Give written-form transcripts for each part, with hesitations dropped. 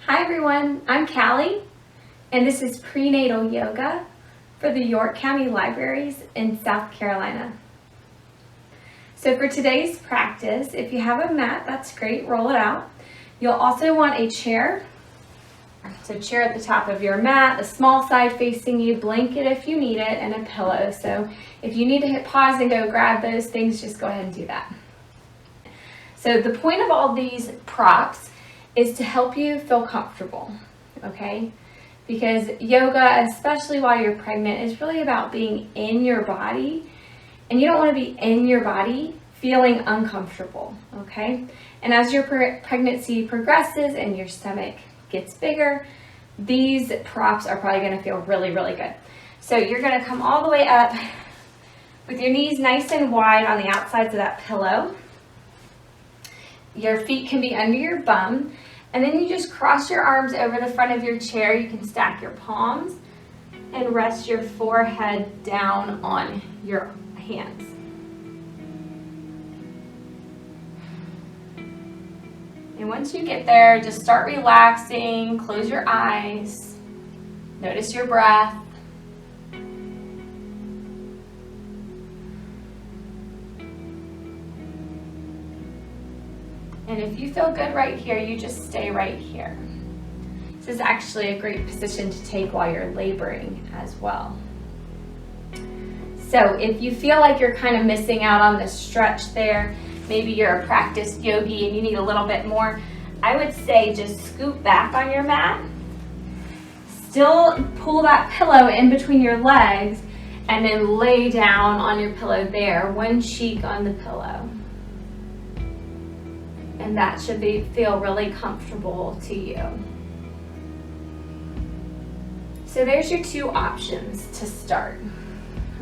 Hi everyone, I'm Callie, and this is Prenatal Yoga for the York County Libraries in South Carolina. So for today's practice, if you have a mat, that's great, roll it out. You'll also want a chair. So chair at the top of your mat, the small side facing you, blanket if you need it, and a pillow. So if you need to hit pause and go grab those things, just go ahead and do that. So the point of all these props is to help you feel comfortable, okay? Because yoga, especially while you're pregnant, is really about being in your body, and you don't want to be in your body feeling uncomfortable, okay? And as your pregnancy progresses and your stomach gets bigger, these props are probably going to feel really, really good. So you're going to come all the way up with your knees nice and wide on the outsides of that pillow. Your feet can be under your bum, and then you just cross your arms over the front of your chair. You can stack your palms and rest your forehead down on your hands. And once you get there, just start relaxing, close your eyes, notice your breath. And if you feel good right here, you just stay right here. This is actually a great position to take while you're laboring as well. So if you feel like you're kind of missing out on the stretch there, maybe you're a practiced yogi and you need a little bit more, I would say just scoot back on your mat. Still pull that pillow in between your legs and then lay down on your pillow there, one cheek on the pillow. And that should feel really comfortable to you. So there's your two options to start.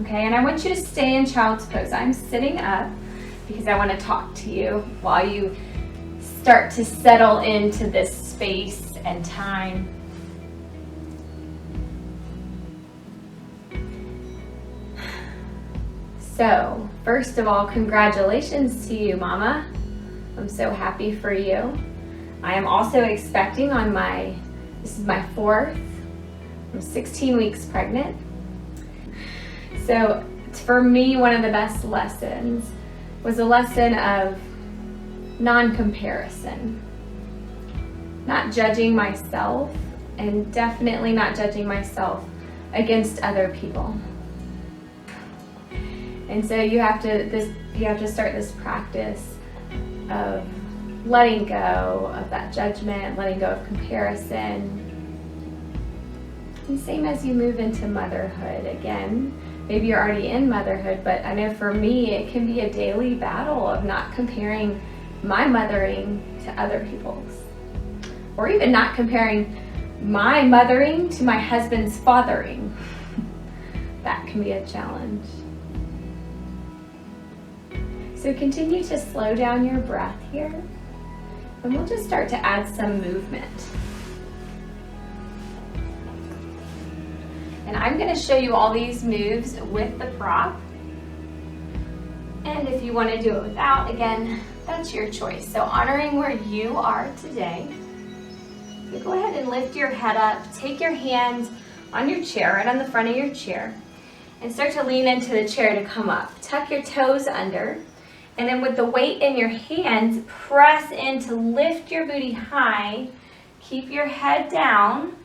Okay, and I want you to stay in child's pose. I'm sitting up because I want to talk to you while you start to settle into this space and time. So, first of all, congratulations to you, Mama. I'm so happy for you. I am also expecting this is my fourth. I'm 16 weeks pregnant. So for me, one of the best lessons was a lesson of non-comparison. Not judging myself, and definitely not judging myself against other people. And so you have to start this practice of letting go of that judgment, letting go of comparison. And same as you move into motherhood. Again, maybe you're already in motherhood, but I know for me it can be a daily battle of not comparing my mothering to other people's. Or even not comparing my mothering to my husband's fathering. That can be a challenge. So continue to slow down your breath here, and we'll just start to add some movement. And I'm going to show you all these moves with the prop. And if you want to do it without, again, that's your choice. So honoring where you are today, so go ahead and lift your head up. Take your hand on your chair, right on the front of your chair, and start to lean into the chair to come up. Tuck your toes under. And then with the weight in your hands, press in to lift your booty high. Keep your head down.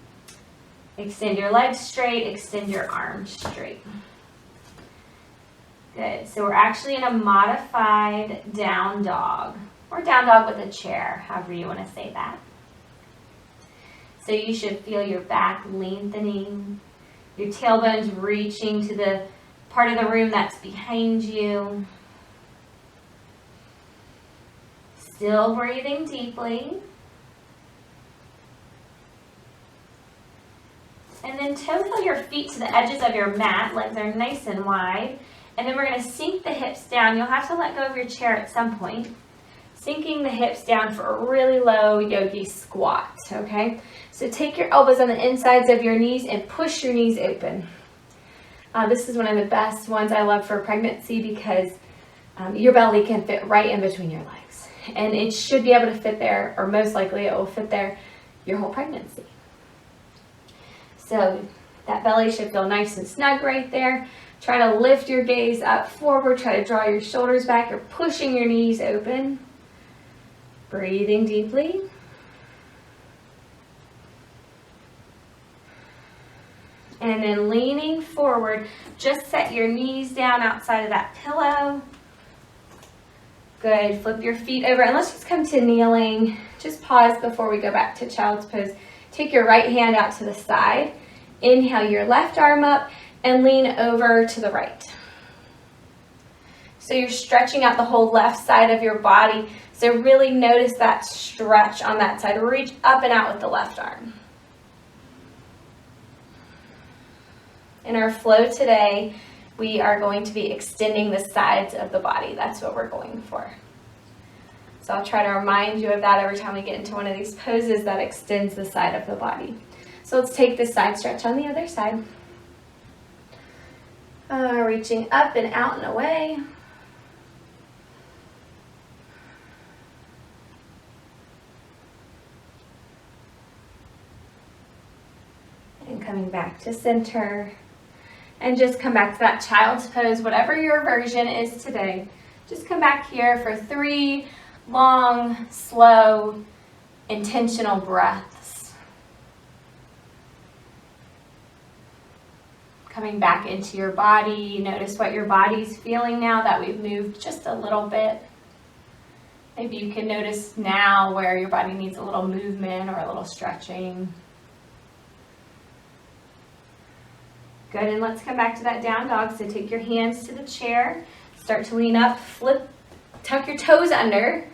Extend your legs straight, extend your arms straight. Good, so we're actually in a modified down dog, or down dog with a chair, however you want to say that. So you should feel your back lengthening, your tailbones reaching to the part of the room that's behind you. Still breathing deeply. And then toe heel your feet to the edges of your mat. Legs are nice and wide. And then we're going to sink the hips down. You'll have to let go of your chair at some point. Sinking the hips down for a really low yogi squat, okay? So take your elbows on the insides of your knees and push your knees open. This is one of the best ones I love for pregnancy because your belly can fit right in between your legs. And it should be able to fit there, or most likely it will fit there your whole pregnancy. So that belly should feel nice and snug right there. Try to lift your gaze up forward. Try to draw your shoulders back. You're pushing your knees open. Breathing deeply. And then leaning forward, just set your knees down outside of that pillow. Good, flip your feet over, and let's just come to kneeling. Just pause before we go back to child's pose. Take your right hand out to the side. Inhale your left arm up and lean over to the right. So you're stretching out the whole left side of your body. So really notice that stretch on that side. Reach up and out with the left arm. In our flow today, we are going to be extending the sides of the body. That's what we're going for. So I'll try to remind you of that every time we get into one of these poses that extends the side of the body. So let's take this side stretch on the other side. Reaching up and out and away. And coming back to center. And just come back to that child's pose, whatever your version is today. Just come back here for 3 long, slow, intentional breaths. Coming back into your body. Notice what your body's feeling now that we've moved just a little bit. Maybe you can notice now where your body needs a little movement or a little stretching. Good, and let's come back to that down dog. So take your hands to the chair, start to lean up, flip, tuck your toes under,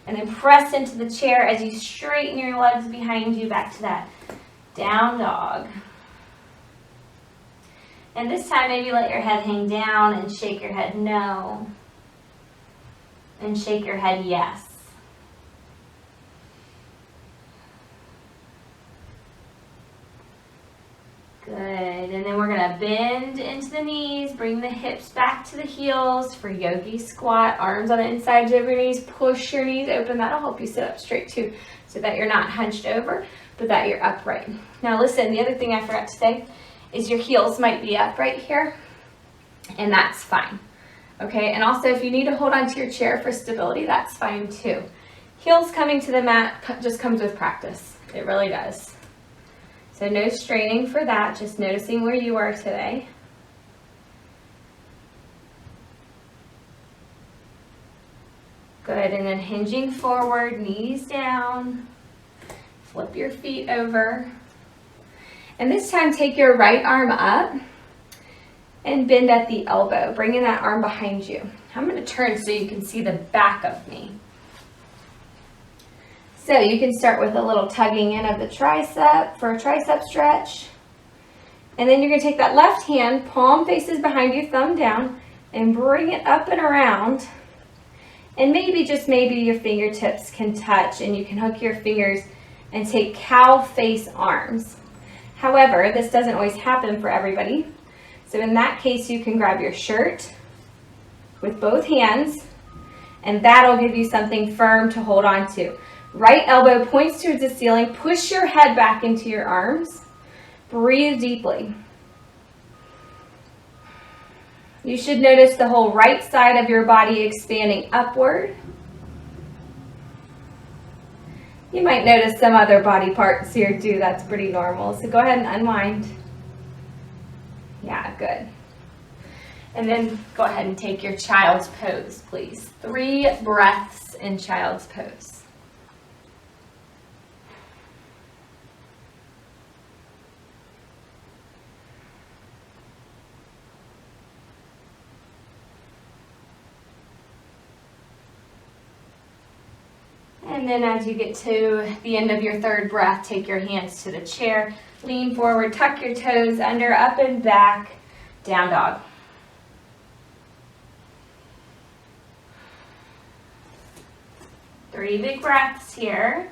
and then press into the chair as you straighten your legs behind you back to that down dog. And this time maybe let your head hang down and shake your head no, and shake your head yes. Good, and then we're gonna bend into the knees, bring the hips back to the heels for Yogi Squat, arms on the insides of your knees, push your knees open. That'll help you sit up straight too, so that you're not hunched over, but that you're upright. Now listen, the other thing I forgot to say is your heels might be up right here, and that's fine, okay? And also if you need to hold onto your chair for stability, that's fine too. Heels coming to the mat just comes with practice, it really does. So no straining for that, just noticing where you are today. Good, and then hinging forward, knees down. Flip your feet over. And this time take your right arm up and bend at the elbow, bringing that arm behind you. I'm going to turn so you can see the back of me. So you can start with a little tugging in of the tricep for a tricep stretch. And then you're going to take that left hand, palm faces behind you, thumb down, and bring it up and around. And maybe, just maybe, your fingertips can touch and you can hook your fingers and take cow face arms. However, this doesn't always happen for everybody. So in that case, you can grab your shirt with both hands, and that'll give you something firm to hold on to. Right elbow points towards the ceiling. Push your head back into your arms. Breathe deeply. You should notice the whole right side of your body expanding upward. You might notice some other body parts here too. That's pretty normal. So go ahead and unwind. Yeah, good. And then go ahead and take your child's pose, please. 3 breaths in child's pose. And then as you get to the end of your 3rd breath, take your hands to the chair, lean forward, tuck your toes under, up and back, down dog. Three big breaths here.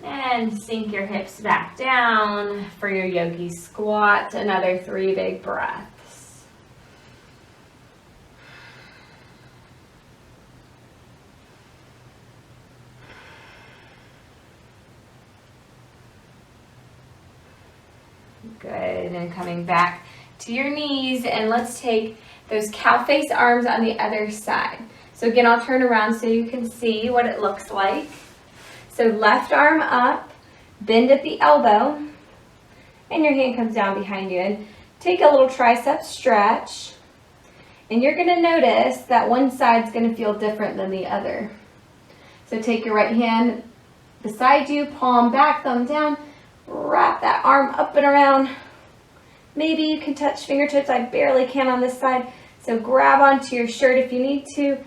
And sink your hips back down for your Yogi Squat. Another 3 big breaths. Good, and coming back to your knees, and let's take those cow face arms on the other side. So again, I'll turn around so you can see what it looks like. So left arm up, bend at the elbow, and your hand comes down behind you. And take a little tricep stretch, and you're going to notice that one side's going to feel different than the other. So take your right hand beside you, palm back, thumb down, wrap that arm up and around. Maybe you can touch fingertips. I barely can on this side. So grab onto your shirt if you need to.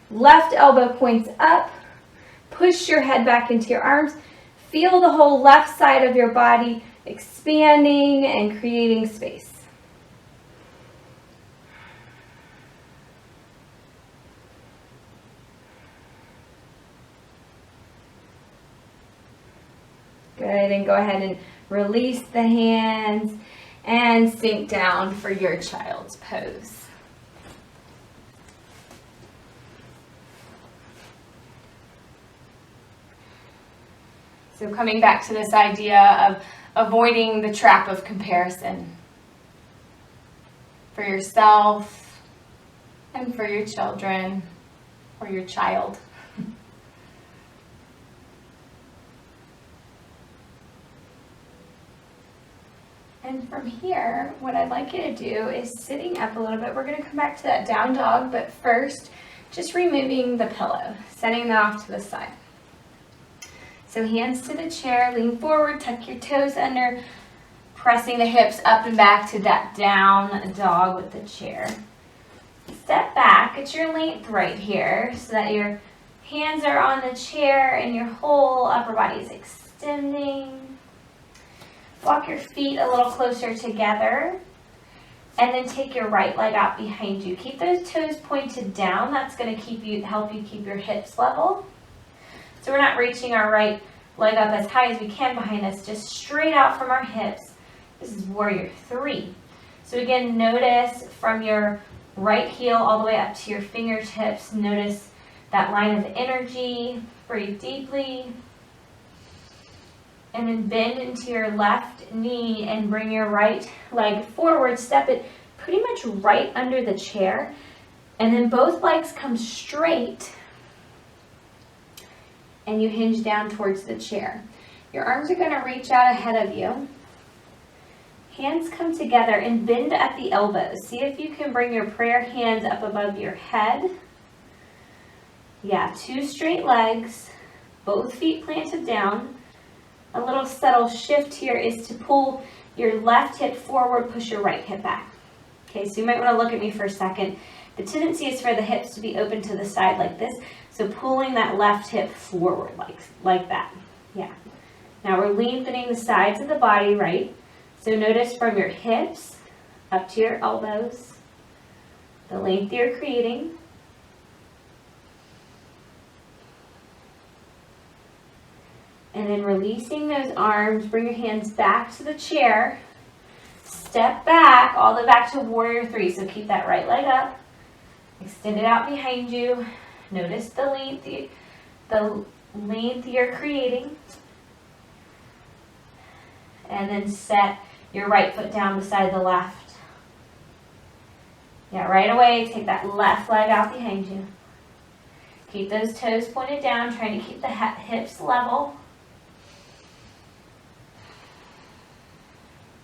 Left elbow points up. Push your head back into your arms. Feel the whole left side of your body expanding and creating space. Good, and go ahead and release the hands and sink down for your child's pose. So coming back to this idea of avoiding the trap of comparison for yourself and for your children or your child. And from here, what I'd like you to do is sitting up a little bit. We're going to come back to that down dog, but first, just removing the pillow, setting that off to the side. So hands to the chair, lean forward, tuck your toes under, pressing the hips up and back to that down dog with the chair. Step back at your length right here so that your hands are on the chair and your whole upper body is extending. Walk your feet a little closer together, and then take your right leg out behind you. Keep those toes pointed down. That's going to help you keep your hips level. So we're not reaching our right leg up as high as we can behind us, just straight out from our hips. This is warrior 3. So again, notice from your right heel all the way up to your fingertips. Notice that line of energy. Breathe deeply. And then bend into your left knee and bring your right leg forward. Step it pretty much right under the chair. And then both legs come straight. And you hinge down towards the chair. Your arms are going to reach out ahead of you. Hands come together and bend at the elbows. See if you can bring your prayer hands up above your head. Yeah, 2 straight legs. Both feet planted down. A little subtle shift here is to pull your left hip forward, push your right hip back. Okay, so you might want to look at me for a second. The tendency is for the hips to be open to the side like this. So pulling that left hip forward like that. Yeah. Now we're lengthening the sides of the body, right? So notice from your hips up to your elbows, the length you're creating. And then releasing those arms, bring your hands back to the chair. Step back, all the way back to warrior 3. So keep that right leg up. Extend it out behind you. Notice the length you're creating. And then set your right foot down beside the left. Yeah, right away, take that left leg out behind you. Keep those toes pointed down, trying to keep the hips level.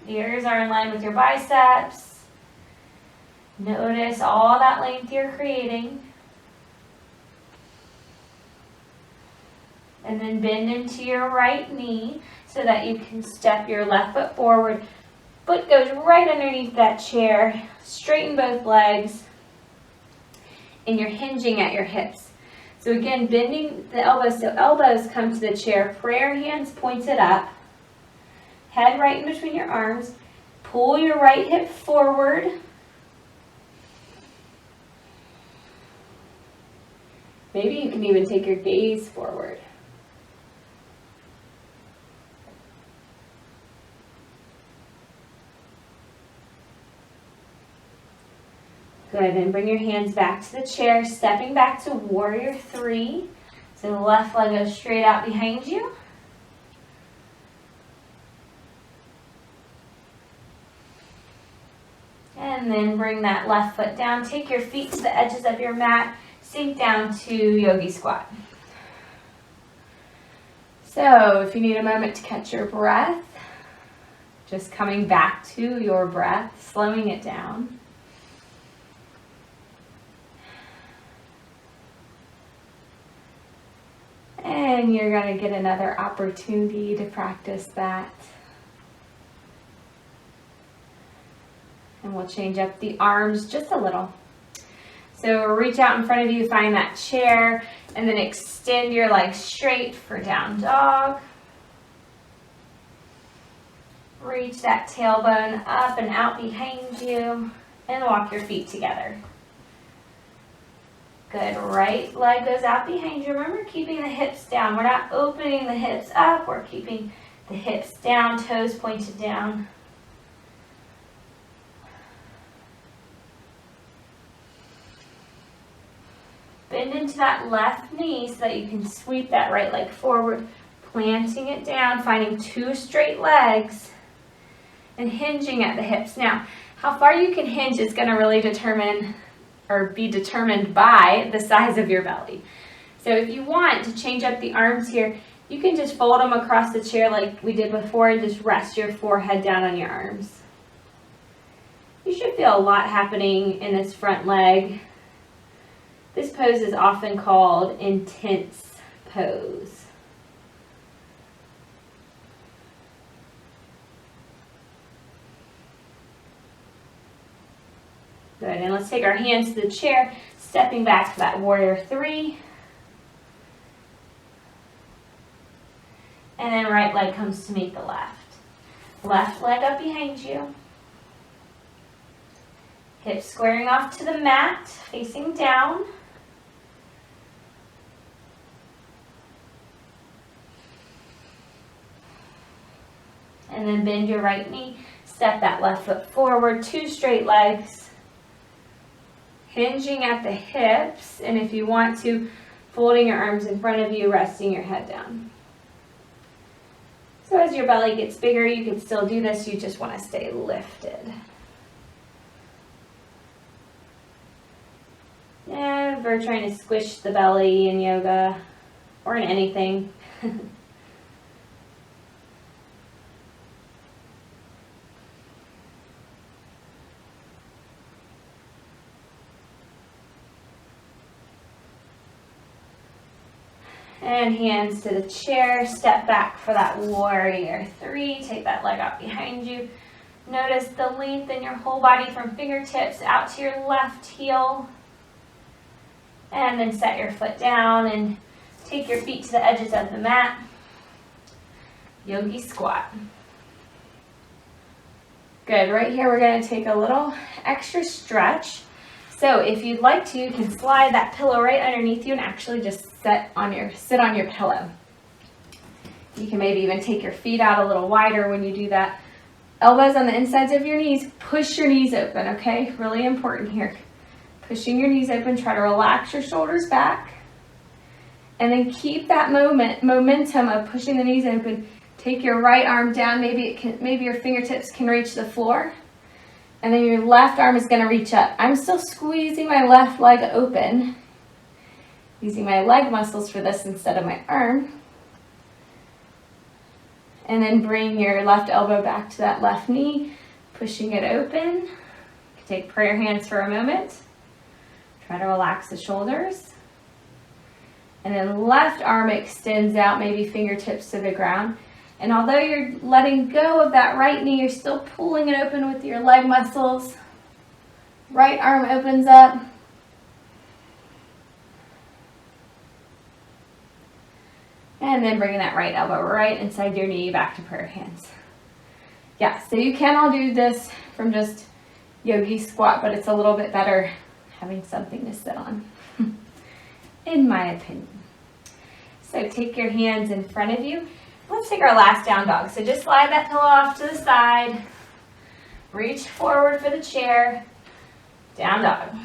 Ears are in line with your biceps. Notice all that length you're creating. And then bend into your right knee so that you can step your left foot forward. Foot goes right underneath that chair. Straighten both legs. And you're hinging at your hips. So again, bending the elbows. So elbows come to the chair. Prayer hands pointed up. Head right in between your arms. Pull your right hip forward. Maybe you can even take your gaze forward. Good, and bring your hands back to the chair, stepping back to warrior 3. So the left leg goes straight out behind you. And then bring that left foot down. Take your feet to the edges of your mat. Sink down to Yogi Squat. So if you need a moment to catch your breath, just coming back to your breath, slowing it down. And you're going to get another opportunity to practice that. And we'll change up the arms just a little. So reach out in front of you, find that chair, and then extend your legs straight for down dog. Reach that tailbone up and out behind you, and walk your feet together. Good, right leg goes out behind you. Remember, keeping the hips down. We're not opening the hips up, we're keeping the hips down, toes pointed down. Bend into that left knee so that you can sweep that right leg forward, planting it down, finding two straight legs, and hinging at the hips. Now, how far you can hinge is going to really be determined by the size of your belly. So if you want to change up the arms here, you can just fold them across the chair like we did before and just rest your forehead down on your arms. You should feel a lot happening in this front leg. This pose is often called intense pose. Good, and let's take our hands to the chair, stepping back to that warrior three. And then right leg comes to meet the left. Left leg up behind you. Hips squaring off to the mat, facing down. And then bend your right knee, step that left foot forward, two straight legs. Hinging at the hips, and if you want to, folding your arms in front of you, resting your head down. So as your belly gets bigger, you can still do this, you just want to stay lifted. Never trying to squish the belly in yoga or in anything. And hands to the chair, step back for that warrior three, take that leg out behind you. Notice the length in your whole body from fingertips out to your left heel. And then set your foot down and take your feet to the edges of the mat. Yogi Squat. Good, right here we're going to take a little extra stretch. So if you'd like to, you can slide that pillow right underneath you and actually just sit on your pillow. You can maybe even take your feet out a little wider when you do that. Elbows on the insides of your knees. Push your knees open, okay? Really important here. Pushing your knees open. Try to relax your shoulders back. And then keep that momentum of pushing the knees open. Take your right arm down. Maybe your fingertips can reach the floor. And then your left arm is going to reach up. I'm still squeezing my left leg open, using my leg muscles for this instead of my arm. And then bring your left elbow back to that left knee, pushing it open. Take prayer hands for a moment. Try to relax the shoulders. And then left arm extends out, maybe fingertips to the ground. And although you're letting go of that right knee, you're still pulling it open with your leg muscles. Right arm opens up. And then bringing that right elbow right inside your knee, back to prayer hands. Yeah, so you can all do this from just Yogi Squat, but it's a little bit better having something to sit on, in my opinion. So take your hands in front of you. Let's take our last down dog. So just slide that pillow off to the side. Reach forward for the chair. Down dog.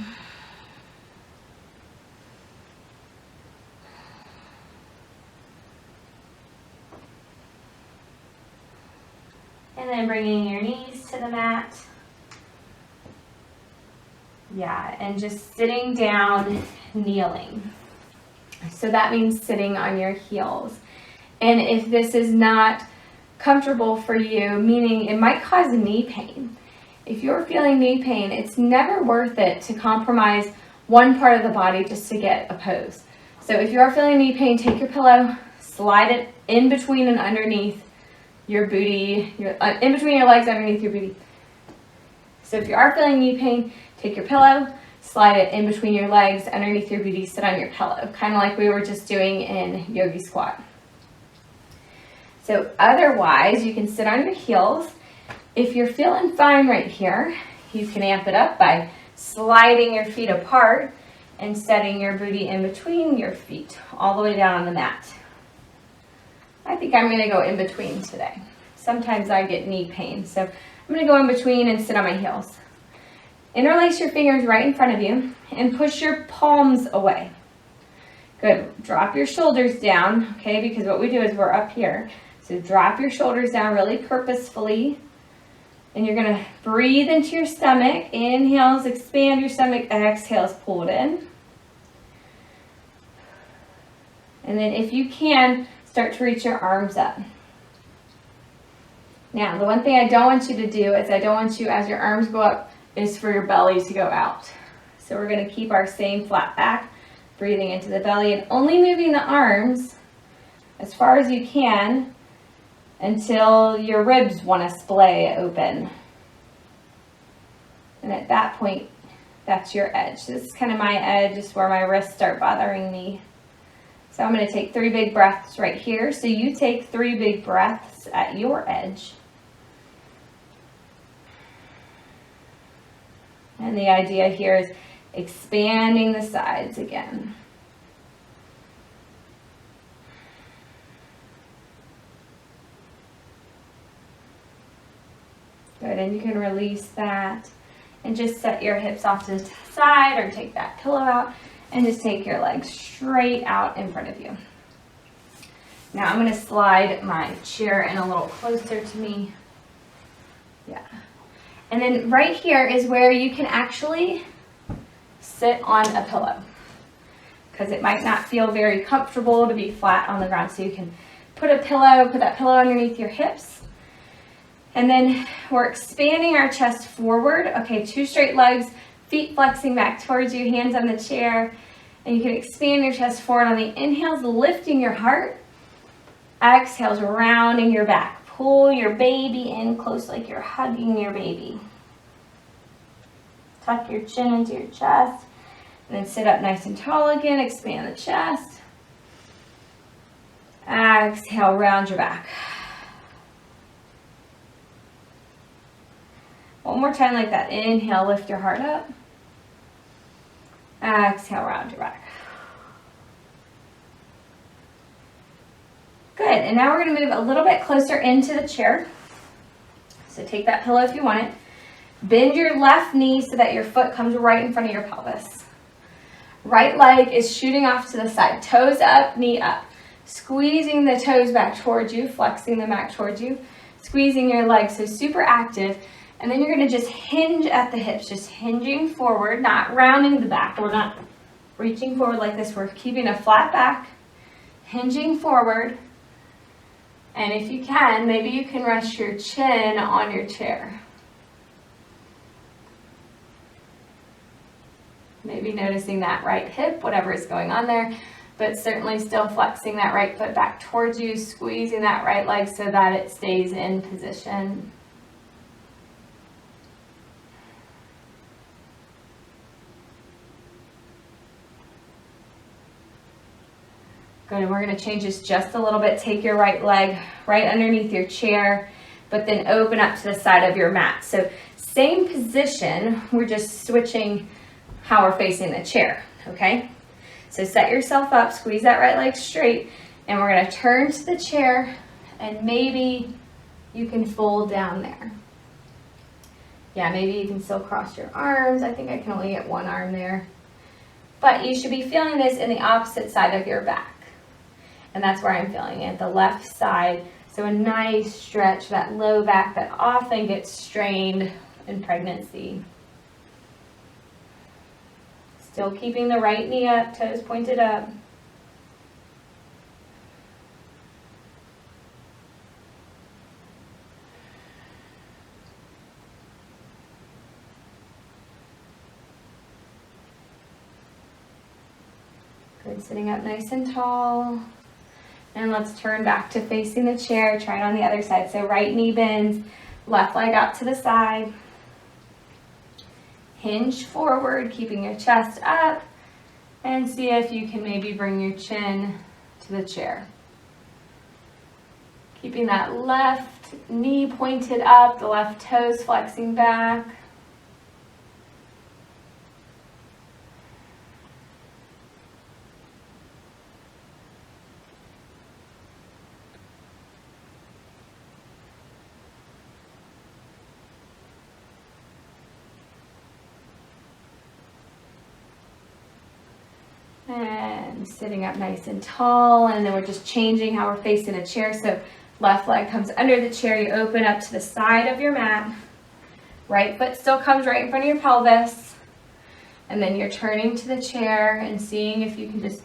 And then bringing your knees to the mat. Yeah, and just sitting down, kneeling. So that means sitting on your heels. And if this is not comfortable for you, meaning it might cause knee pain. If you're feeling knee pain, it's never worth it to compromise one part of the body just to get a pose. So if you are feeling knee pain, take your pillow, slide it in between and underneath your booty, in between your legs, underneath your booty. So if you are feeling knee pain, take your pillow, slide it in between your legs, underneath your booty, sit on your pillow, kind of like we were just doing in Yogi Squat. So otherwise, you can sit on your heels. If you're feeling fine right here, you can amp it up by sliding your feet apart and setting your booty in between your feet, all the way down on the mat. I think I'm gonna go in between today. Sometimes I get knee pain, so I'm gonna go in between and sit on my heels. Interlace your fingers right in front of you and push your palms away. Good, drop your shoulders down, okay, because what we do is we're up here. So drop your shoulders down really purposefully. And you're gonna breathe into your stomach. Inhales, expand your stomach. Exhales, pull it in. And then if you can, start to reach your arms up. Now, the one thing I don't want you to do is I don't want you, as your arms go up, is for your belly to go out. So we're gonna keep our same flat back, breathing into the belly and only moving the arms as far as you can until your ribs want to splay open. And at that point, that's your edge. This is kind of my edge, is where my wrists start bothering me. So I'm going to take 3 big breaths right here. So you take 3 big breaths at your edge. And the idea here is expanding the sides again. Good, and you can release that and just set your hips off to the side or take that pillow out and just take your legs straight out in front of you. Now I'm going to slide my chair in a little closer to me. Yeah. And then right here is where you can actually sit on a pillow, because it might not feel very comfortable to be flat on the ground. So you can put that pillow underneath your hips. And then we're expanding our chest forward. Okay, 2 straight legs, feet flexing back towards you, hands on the chair. And you can expand your chest forward on the inhales, lifting your heart. Exhales, rounding your back. Pull your baby in close like you're hugging your baby. Tuck your chin into your chest. And then sit up nice and tall again, expand the chest. Exhale, round your back. One more time like that. Inhale, lift your heart up. Exhale, round your back. Good, and now we're going to move a little bit closer into the chair. So take that pillow if you want it. Bend your left knee so that your foot comes right in front of your pelvis. Right leg is shooting off to the side. Toes up, knee up. Squeezing the toes back towards you, flexing them back towards you. Squeezing your legs, so super active. And then you're going to just hinge at the hips, just hinging forward, not rounding the back. We're not reaching forward like this. We're keeping a flat back, hinging forward. And if you can, maybe you can rest your chin on your chair. Maybe noticing that right hip, whatever is going on there, but certainly still flexing that right foot back towards you, squeezing that right leg so that it stays in position. Good, and we're going to change this just a little bit. Take your right leg right underneath your chair, but then open up to the side of your mat. So same position, we're just switching how we're facing the chair, okay? So set yourself up, squeeze that right leg straight, and we're going to turn to the chair, and maybe you can fold down there. Yeah, maybe you can still cross your arms. I think I can only get one arm there. But you should be feeling this in the opposite side of your back. And that's where I'm feeling it, the left side. So a nice stretch, that low back that often gets strained in pregnancy. Still keeping the right knee up, toes pointed up. Good, sitting up nice and tall. And let's turn back to facing the chair. Try it on the other side. So right knee bends, left leg out to the side. Hinge forward, keeping your chest up. And see if you can maybe bring your chin to the chair. Keeping that left knee pointed up, the left toes flexing back. And sitting up nice and tall, and then we're just changing how we're facing the chair. So left leg comes under the chair, you open up to the side of your mat. Right foot still comes right in front of your pelvis. And then you're turning to the chair and seeing if you can just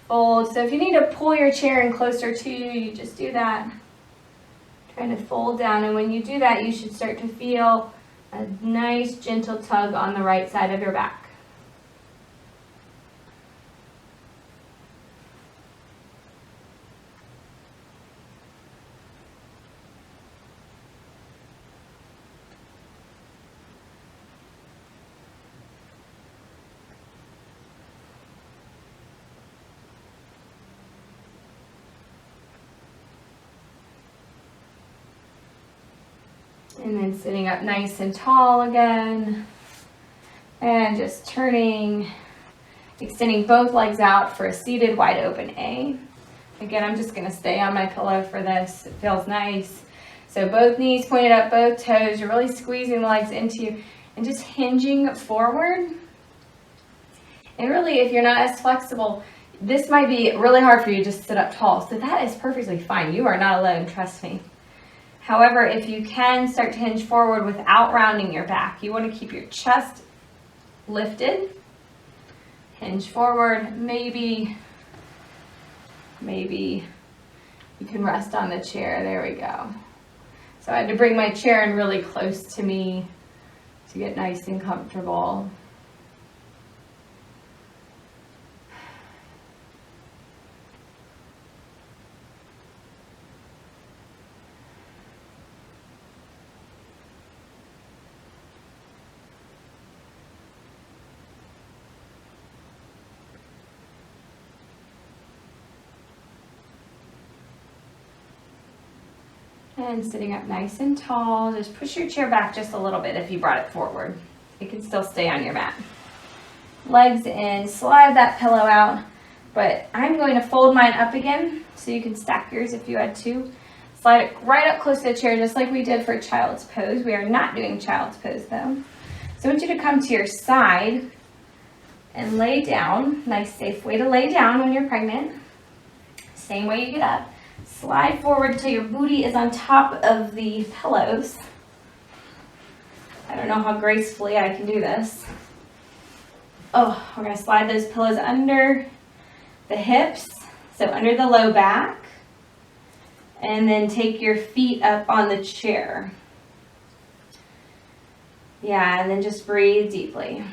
fold. So if you need to pull your chair in closer to you, you just do that. Trying to fold down, and when you do that, you should start to feel a nice gentle tug on the right side of your back. And then sitting up nice and tall again. And just turning, extending both legs out for a seated wide open A. Again, I'm just gonna stay on my pillow for this. It feels nice. So both knees pointed up, both toes. You're really squeezing the legs into you and just hinging forward. And really, if you're not as flexible, this might be really hard for you to just sit up tall. So that is perfectly fine. You are not alone, trust me. However, if you can start to hinge forward without rounding your back, you want to keep your chest lifted. Hinge forward. Maybe you can rest on the chair. There we go. So I had to bring my chair in really close to me to get nice and comfortable. And sitting up nice and tall, just push your chair back just a little bit if you brought it forward. It can still stay on your mat. Legs in, slide that pillow out, but I'm going to fold mine up again so you can stack yours if you had to. Slide it right up close to the chair just like we did for child's pose. We are not doing child's pose though. So I want you to come to your side and lay down. Nice safe way to lay down when you're pregnant. Same way you get up. Slide forward until your booty is on top of the pillows. I don't know how gracefully I can do this. Oh, we're going to slide those pillows under the hips, so under the low back, and then take your feet up on the chair. Yeah, and then just breathe deeply.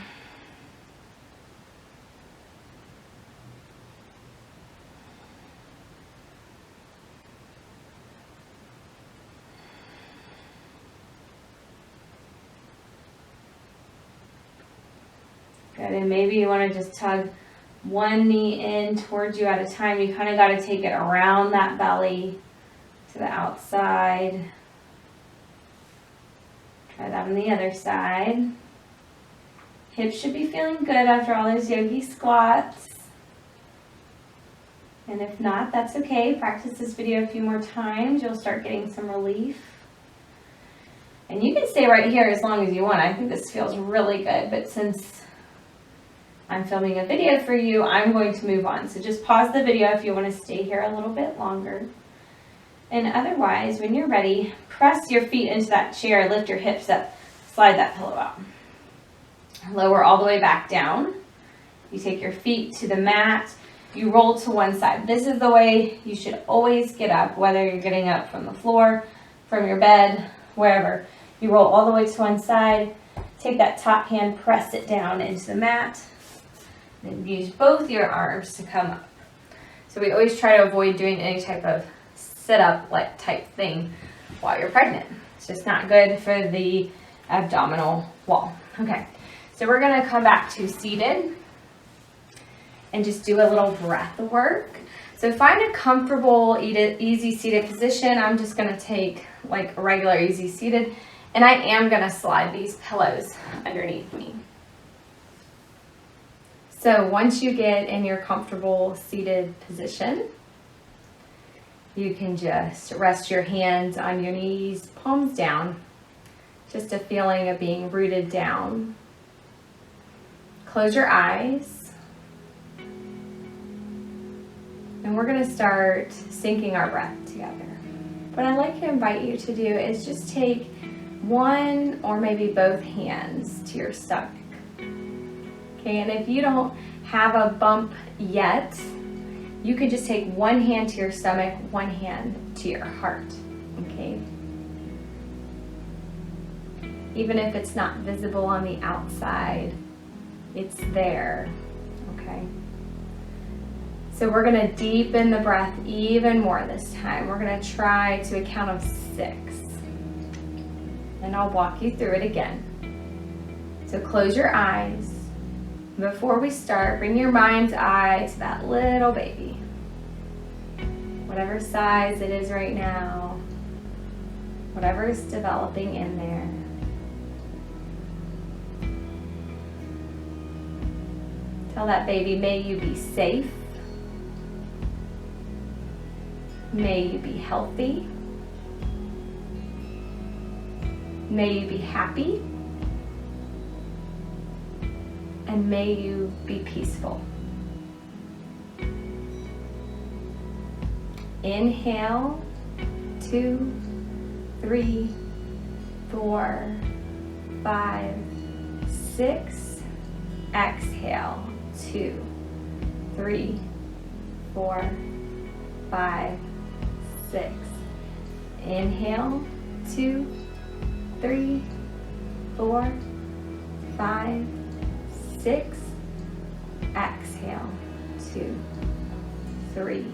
Good, and maybe you want to just tug one knee in towards you at a time. You kind of got to take it around that belly to the outside. Try that on the other side. Hips should be feeling good after all those yogi squats. And if not, that's okay. Practice this video a few more times. You'll start getting some relief. And you can stay right here as long as you want. I think this feels really good, but since I'm filming a video for you, I'm going to move on. So just pause the video if you want to stay here a little bit longer. And otherwise, when you're ready, press your feet into that chair, lift your hips up, slide that pillow out. Lower all the way back down. You take your feet to the mat. You roll to one side. This is the way you should always get up, whether you're getting up from the floor, from your bed, wherever. You roll all the way to one side. Take that top hand, press it down into the mat. And use both your arms to come up. So we always try to avoid doing any type of sit-up like type thing while you're pregnant. It's just not good for the abdominal wall. Okay, so we're gonna come back to seated and just do a little breath work. So find a comfortable, easy seated position. I'm just gonna take like a regular easy seated, and I am gonna slide these pillows underneath me. So once you get in your comfortable seated position, you can just rest your hands on your knees, palms down. Just a feeling of being rooted down. Close your eyes. And we're going to start syncing our breath together. What I'd like to invite you to do is just take one or maybe both hands to your stomach. Okay, and if you don't have a bump yet, you can just take one hand to your stomach, one hand to your heart, okay? Even if it's not visible on the outside, it's there, okay? So we're gonna deepen the breath even more this time. We're gonna try to a count of 6. And I'll walk you through it again. So close your eyes. Before we start, bring your mind's eye to that little baby. Whatever size it is right now, whatever is developing in there. Tell that baby, may you be safe. May you be healthy. May you be happy. And may you be peaceful. Inhale, 2, 3, 4, 5, 6. Exhale, 2, 3, 4, 5, 6. Inhale, 2, 3, 4, 5, 6. Exhale, 2, 3,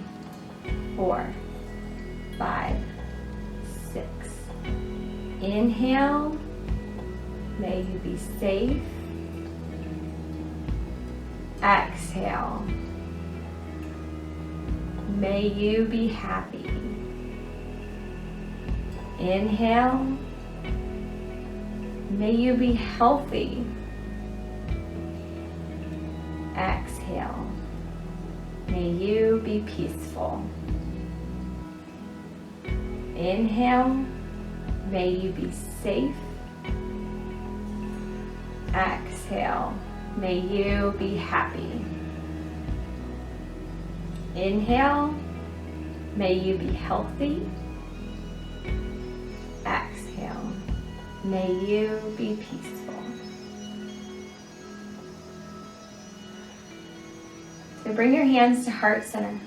4, 5, 6. Inhale, may you be safe. Exhale, may you be happy. Inhale, may you be healthy. Exhale, may you be peaceful. Inhale, may you be safe. Exhale, may you be happy. Inhale, may you be healthy. Exhale, may you be peaceful. So bring your hands to heart center.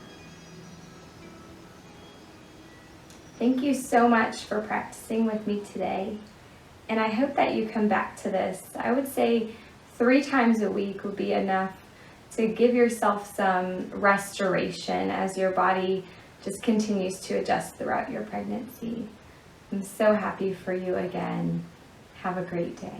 Thank you so much for practicing with me today. And I hope that you come back to this. I would say 3 times a week would be enough to give yourself some restoration as your body just continues to adjust throughout your pregnancy. I'm so happy for you again. Have a great day.